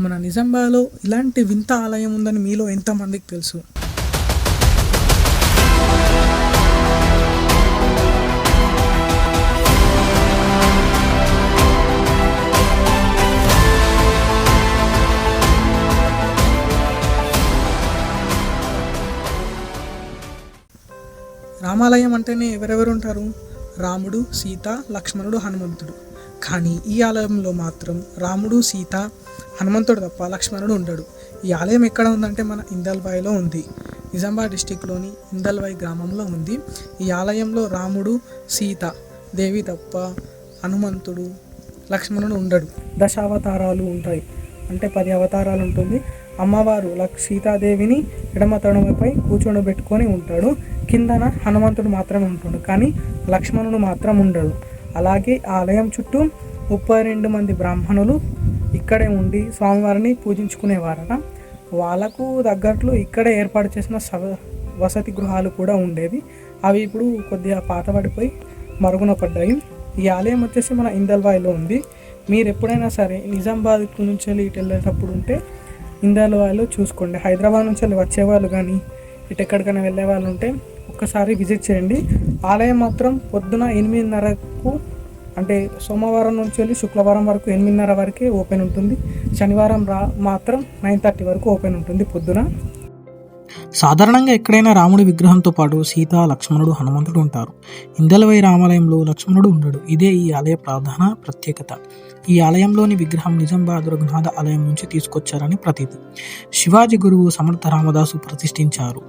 మన నిజామాబాద్లో ఇలాంటి వింత ఆలయం ఉందని మీలో ఎంతమందికి తెలుసు? రామాలయం అంటేనే ఎవరెవరు ఉంటారు? రాముడు, సీత, లక్ష్మణుడు, హనుమంతుడు. కానీ ఈ ఆలయంలో మాత్రం రాముడు, సీత, హనుమంతుడు తప్ప లక్ష్మణుడు ఉండడు. ఈ ఆలయం ఎక్కడ ఉందంటే మన ఇందల్వాయిలో ఉంది. నిజామాబాద్ డిస్టిక్లోని ఇందల్వాయి గ్రామంలో ఉంది. ఈ ఆలయంలో రాముడు, సీత దేవి తప్ప హనుమంతుడు, లక్ష్మణుడు ఉండడు. దశావతారాలు ఉంటాయి, అంటే 10 అవతారాలు ఉంటుంది. అమ్మవారు సీతాదేవిని ఎడమ తొడమపై కూర్చోబెట్టుకొని ఉంటాడు. కిందన హనుమంతుడు మాత్రమే ఉంటాడు, కానీ లక్ష్మణుడు మాత్రం ఉండడు. అలాగే ఆలయం చుట్టూ 32 మంది బ్రాహ్మణులు ఇక్కడే ఉండి స్వామివారిని పూజించుకునేవారట. వాళ్ళకు తగ్గట్లు ఇక్కడే ఏర్పాటు చేసిన వసతి గృహాలు కూడా ఉండేవి. అవి ఇప్పుడు కొద్దిగా పాతబడిపోయి మరుగున పడ్డాయి. ఈ ఆలయం వచ్చేసి మన ఇందల్వాయిలో ఉంది. మీరు ఎప్పుడైనా సరే నిజామాబాద్ నుంచి ఇటు వెళ్ళేటప్పుడు ఉంటే ఇందల్వాయిలో చూసుకోండి. హైదరాబాద్ నుంచి వచ్చేవాళ్ళు కానీ ఇటు ఎక్కడికైనా వెళ్ళే వాళ్ళు ఉంటే ఒక్కసారి విజిట్ చేయండి. ఆలయం మాత్రం పొద్దున 8:30కు, అంటే సోమవారం నుంచి వెళ్ళి శుక్రవారం వరకు 8:30 వరకే ఓపెన్ ఉంటుంది. శనివారం మాత్రం 9:30 వరకు ఓపెన్ ఉంటుంది పొద్దున. సాధారణంగా ఎక్కడైనా రాముడి విగ్రహంతో పాటు సీత, లక్ష్మణుడు, హనుమంతుడు ఉంటారు. ఇందల్వాయి రామాలయంలో లక్ష్మణుడు ఉండడు. ఇదే ఈ ఆలయ ప్రధాన ప్రత్యేకత. ఈ ఆలయంలోని విగ్రహం నిజామాబాద్ రఘునాథ ఆలయం నుంచి తీసుకొచ్చారని ప్రతీతి. శివాజీ గురువు సమర్థ రామదాసు ప్రతిష్ఠించారు.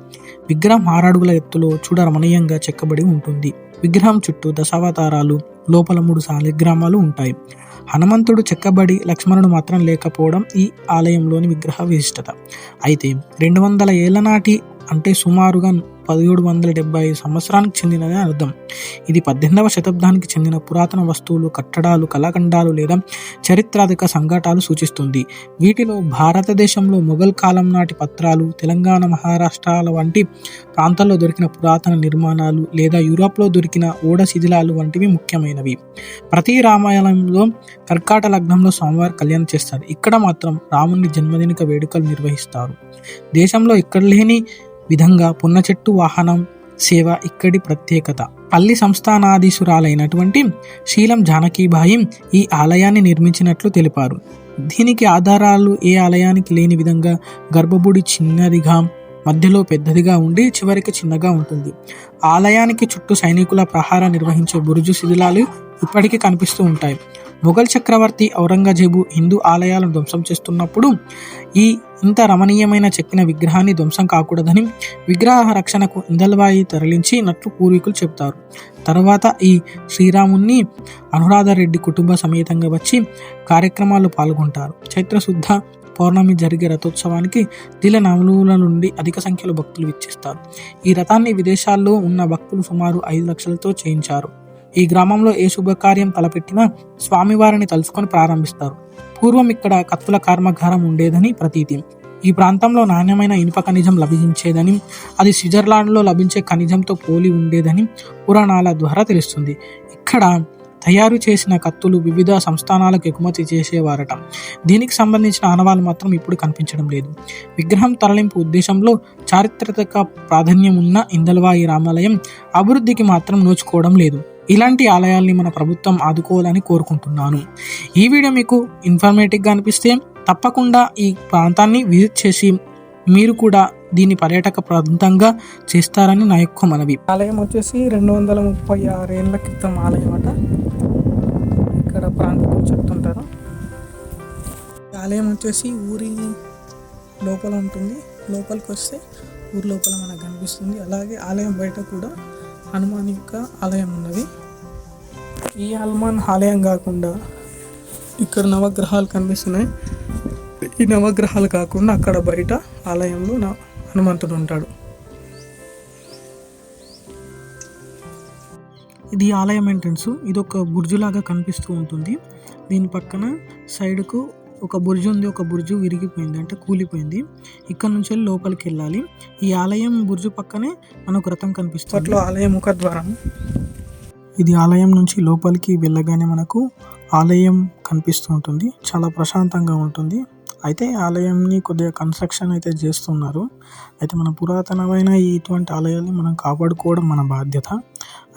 విగ్రహం 6 అడుగుల ఎత్తులో చూడరమణీయంగా చెక్కబడి ఉంటుంది. విగ్రహం చుట్టూ దశావతారాలు, లోపల 3 శాలిగ్రామాలు ఉంటాయి. హనుమంతుడు చెక్కబడి, లక్ష్మణుడు మాత్రం లేకపోవడం ఈ ఆలయంలోని విగ్రహ విశిష్టత. అయితే 200 ఏళ్ల నాటి, అంటే సుమారుగా 1775 సంవత్సరానికి చెందినదని అర్థం. ఇది 18వ శతాబ్దానికి చెందిన పురాతన వస్తువులు, కట్టడాలు, కళాఖండాలు లేదా చారిత్రాత్మక సంఘటనలు సూచిస్తుంది. వీటిలో భారతదేశంలో మొఘల్ కాలం నాటి పత్రాలు, తెలంగాణ, మహారాష్ట్రాల వంటి ప్రాంతాల్లో దొరికిన పురాతన నిర్మాణాలు లేదా యూరోప్లో దొరికిన ఓడ శిథిలాలు వంటివి ముఖ్యమైనవి. ప్రతి రామాలయంలో కర్కాట లగ్నంలో స్వామివారి కళ్యాణం చేస్తారు. ఇక్కడ మాత్రం రాముని జన్మదిన వేడుకలు నిర్వహిస్తారు. దేశంలో ఇక్కడ లేని విధంగా పున్న చెట్టు వాహనం సేవ ఇక్కడి ప్రత్యేకత. పల్లి సంస్థానాధీశురాలైనటువంటి శీలం జానకీబాయి ఈ ఆలయాన్ని నిర్మించినట్లు తెలిపారు. దీనికి ఆధారాలు ఏ ఆలయానికి లేని విధంగా గర్భగుడి చిన్నదిగా, మధ్యలో పెద్దదిగా ఉండి చివరికి చిన్నగా ఉంటుంది. ఆలయానికి చుట్టూ సైనికుల ప్రహార నిర్వహించే బురుజు శిథిలాలు ఇప్పటికీ కనిపిస్తూ ఉంటాయి. మొఘల్ చక్రవర్తి ఔరంగజేబు హిందూ ఆలయాలను ధ్వంసం చేస్తున్నప్పుడు ఈ ఇంత రమణీయమైన చెక్కిన విగ్రహాన్ని ధ్వంసం కాకూడదని విగ్రహ రక్షణకు ఇందల్వాయి తరలించినట్లు పూర్వీకులు చెబుతారు. తర్వాత ఈ శ్రీరాముని అనురాధారెడ్డి కుటుంబ సమేతంగా వచ్చి కార్యక్రమాల్లో పాల్గొంటారు. చైత్రశుద్ధ పౌర్ణమి జరిగే రథోత్సవానికి జిల్లా నలుమూల నుండి అధిక సంఖ్యలో భక్తులు విచ్చేస్తారు. ఈ రథాన్ని విదేశాల్లో ఉన్న భక్తులు సుమారు 5 లక్షలతో చేయించారు. ఈ గ్రామంలో ఏ శుభకార్యం తలపెట్టినా స్వామివారిని తలుచుకొని ప్రారంభిస్తారు. పూర్వం ఇక్కడ కత్తుల కర్మాగారం ఉండేదని ప్రతీతి. ఈ ప్రాంతంలో నాణ్యమైన ఇనుప ఖనిజం లభించేదని, అది స్విట్జర్లాండ్లో లభించే ఖనిజంతో పోలి ఉండేదని పురాణాల ద్వారా తెలుస్తుంది. ఇక్కడ తయారు చేసిన కత్తులు వివిధ సంస్థానాలకు ఎగుమతి చేసేవారట. దీనికి సంబంధించిన ఆనవాళ్ళు మాత్రం ఇప్పుడు కనిపించడం లేదు. విగ్రహం తరలింపు ఉద్దేశంలో చారిత్రక ప్రాధాన్యం ఉన్న ఇందల్వాయి రామాలయం అభివృద్ధికి మాత్రం నోచుకోవడం లేదు. ఇలాంటి ఆలయాల్ని మన ప్రభుత్వం ఆదుకోవాలని కోరుకుంటున్నాను. ఈ వీడియో మీకు ఇన్ఫర్మేటివ్గా అనిపిస్తే తప్పకుండా ఈ ప్రాంతాన్ని విజిట్ చేసి మీరు కూడా దీన్ని పర్యాటక ప్రాంతంగా చేస్తారని నా యొక్క మనవి. ఆలయం వచ్చేసి 236 ఏళ్ళ క్రితం ఆలయం అట. ఇక్కడ ప్రాంతం చెప్తుంటారు. ఆలయం వచ్చేసి ఊరి లోపల ఉంటుంది. లోపలికి వస్తే ఊరి లోపల మనకు కనిపిస్తుంది. అలాగే ఆలయం బయట కూడా హనుమాన్ యొక్క ఆలయం ఉన్నది. ఈ హనుమాన్ ఆలయం కాకుండా ఇక్కడ నవగ్రహాలు కనిపిస్తున్నాయి. ఈ నవగ్రహాలు కాకుండా అక్కడ బయట ఆలయంలో హనుమంతుడు ఉంటాడు. ఇది ఆలయం ఎంట్రన్స్. ఇది ఒక బుర్జులాగా కనిపిస్తూ ఉంటుంది. దీని పక్కన సైడ్కు ఒక బుర్జు ఉంది. ఒక బుర్జు విరిగిపోయింది, అంటే కూలిపోయింది. ఇక్కడ నుంచి వెళ్ళి లోపలికి వెళ్ళాలి. ఈ ఆలయం బుర్జు పక్కనే మనకు రథం కనిపిస్తుంది. అట్లా ఆలయం ముఖద్వారం. ఇది ఆలయం నుంచి లోపలికి వెళ్ళగానే మనకు ఆలయం కనిపిస్తూ ఉంటుంది. చాలా ప్రశాంతంగా ఉంటుంది. అయితే ఆలయంని కొద్దిగా కన్స్ట్రక్షన్ అయితే చేస్తున్నారు. అయితే మన పురాతనమైన ఇటువంటి ఆలయాల్ని మనం కాపాడుకోవడం మన బాధ్యత.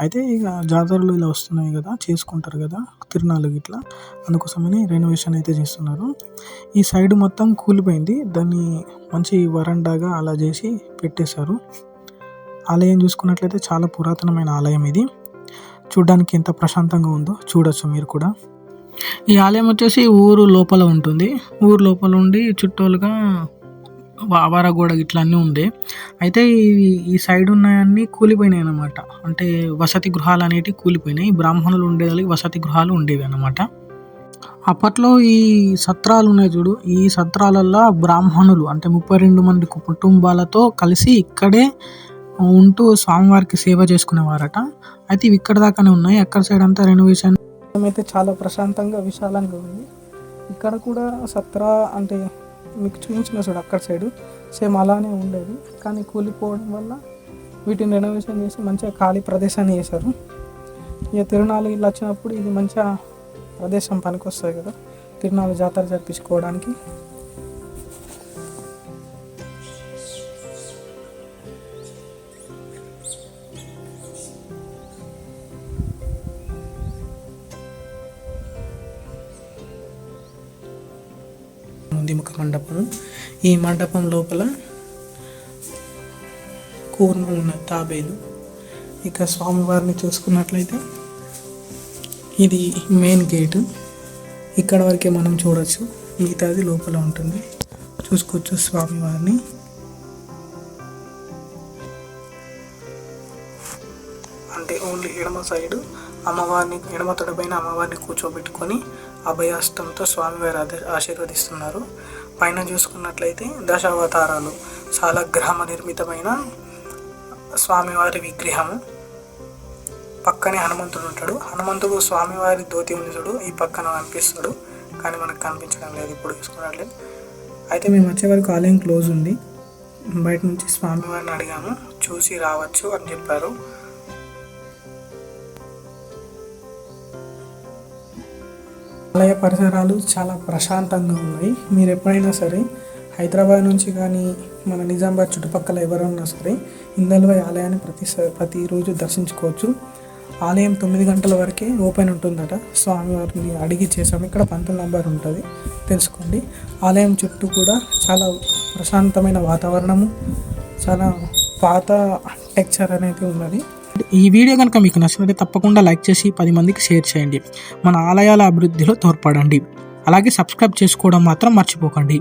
అయితే ఇక జాతరలు ఇలా వస్తున్నాయి కదా, చేసుకుంటారు కదా తిరునాళ్ళు గిట్లా, అందుకోసమని రెనోవేషన్ అయితే చేస్తున్నారు. ఈ సైడ్ మొత్తం కూలిపోయింది, దాన్ని మంచి వరండాగా అలా చేసి పెట్టేశారు. ఆలయం చూసుకున్నట్లయితే చాలా పురాతనమైన ఆలయం ఇది. చూడ్డానికి ఎంత ప్రశాంతంగా ఉందో చూడొచ్చు మీరు కూడా. ఈ ఆలయం వచ్చేసి ఊరు లోపల ఉంటుంది. ఊరు లోపల ఉండి చుట్టూలుగా ఆవార గోడ ఇట్లా అన్నీ ఉండే. అయితే ఈ సైడ్ ఉన్నాయన్నీ కూలిపోయినాయి అన్నమాట. అంటే వసతి గృహాలు అనేటివి కూలిపోయినాయి. బ్రాహ్మణులు ఉండేదానికి వసతి గృహాలు ఉండేవి అన్నమాట. అప్పట్లో ఈ సత్రాలు ఉన్నాయి చూడు, ఈ సత్రాలల్లో బ్రాహ్మణులు అంటే 32 మంది కుటుంబాలతో కలిసి ఇక్కడే ఉంటూ స్వామివారికి సేవ చేసుకునేవారట. అయితే ఇవి ఇక్కడ దాకానే ఉన్నాయి. అక్కడ సైడ్ అంతా రెనోవేషన్ అయితే చాలా ప్రశాంతంగా విశాలంగా ఉంది. ఇక్కడ కూడా సత్రా అంటే మీకు చూపించిన చూడు అక్కడ సైడు సేమ్ అలానే ఉండేది, కానీ కూలిపోవడం వల్ల వీటిని రెనోవేషన్ చేసి మంచిగా ఖాళీ ప్రదేశాన్ని చేశారు. ఇక తిరునాళ్ళు ఇలా వచ్చినప్పుడు ఇది మంచిగా ప్రదేశం పనికొస్తుంది కదా తిరునాళ్ళు జాతర జరిపించుకోవడానికి. ముఖ మండపం. ఈ మండపం లోపల కూర్మలు ఉన్నాయి, తాబేలు. ఇక స్వామివారిని చూసుకున్నట్లయితే ఇది మెయిన్ గేటు, ఇక్కడ వరకే మనం చూడొచ్చు, మిగతాది లోపల ఉంటుంది. చూసుకోవచ్చు స్వామివారిని. అంటే ఓన్లీ ఎడమ సైడు అమ్మవారిని, ఎడమ తొడపైన అమ్మవారిని కూర్చోబెట్టుకొని అభయాస్తంతో స్వామివారి ఆశీర్వదిస్తున్నారు. పైన చూసుకున్నట్లయితే దశావతారాలు సాలగ్రామ నిర్మితమైన స్వామివారి విగ్రహము. పక్కనే హనుమంతుడు ఉంటాడు. హనుమంతుడు స్వామివారి ధోతి ఉంది చూడు, ఈ పక్కన కనిపిస్తాడు, కానీ మనకు కనిపించడం లేదు ఇప్పుడు చూసుకున్నట్లయితే. అయితే మేము వచ్చే వరకు ఆలయం క్లోజ్ ఉంది. బయట నుంచి స్వామివారిని అడిగాము, చూసి రావచ్చు అని చెప్పారు. ఆలయ పరిసరాలు చాలా ప్రశాంతంగా ఉన్నాయి. మీరు ఎప్పుడైనా సరే హైదరాబాద్ నుంచి కానీ మన నిజామాబాద్ చుట్టుపక్కల ఎవరన్నా సరే ఇందల్వాయి ఆలయాన్ని ప్రతిరోజు దర్శించుకోవచ్చు. ఆలయం 9 గంటల వరకే ఓపెన్ ఉంటుందట. స్వామివారిని అడిగి చేసాము. ఇక్కడ 19 నంబర్ ఉంటుంది, తెలుసుకోండి. ఆలయం చుట్టూ కూడా చాలా ప్రశాంతమైన వాతావరణము, చాలా పాత టెక్చర్ అనేది ఉన్నది. ఈ వీడియో కనుక మీకు నచ్చినట్లయితే తప్పకుండా లైక్ చేసి 10 మందికి షేర్ చేయండి. మన ఆలయాల అభివృద్ధిలో తోడ్పడండి. అలాగే సబ్స్క్రైబ్ చేసుకోవడం మాత్రం మర్చిపోకండి.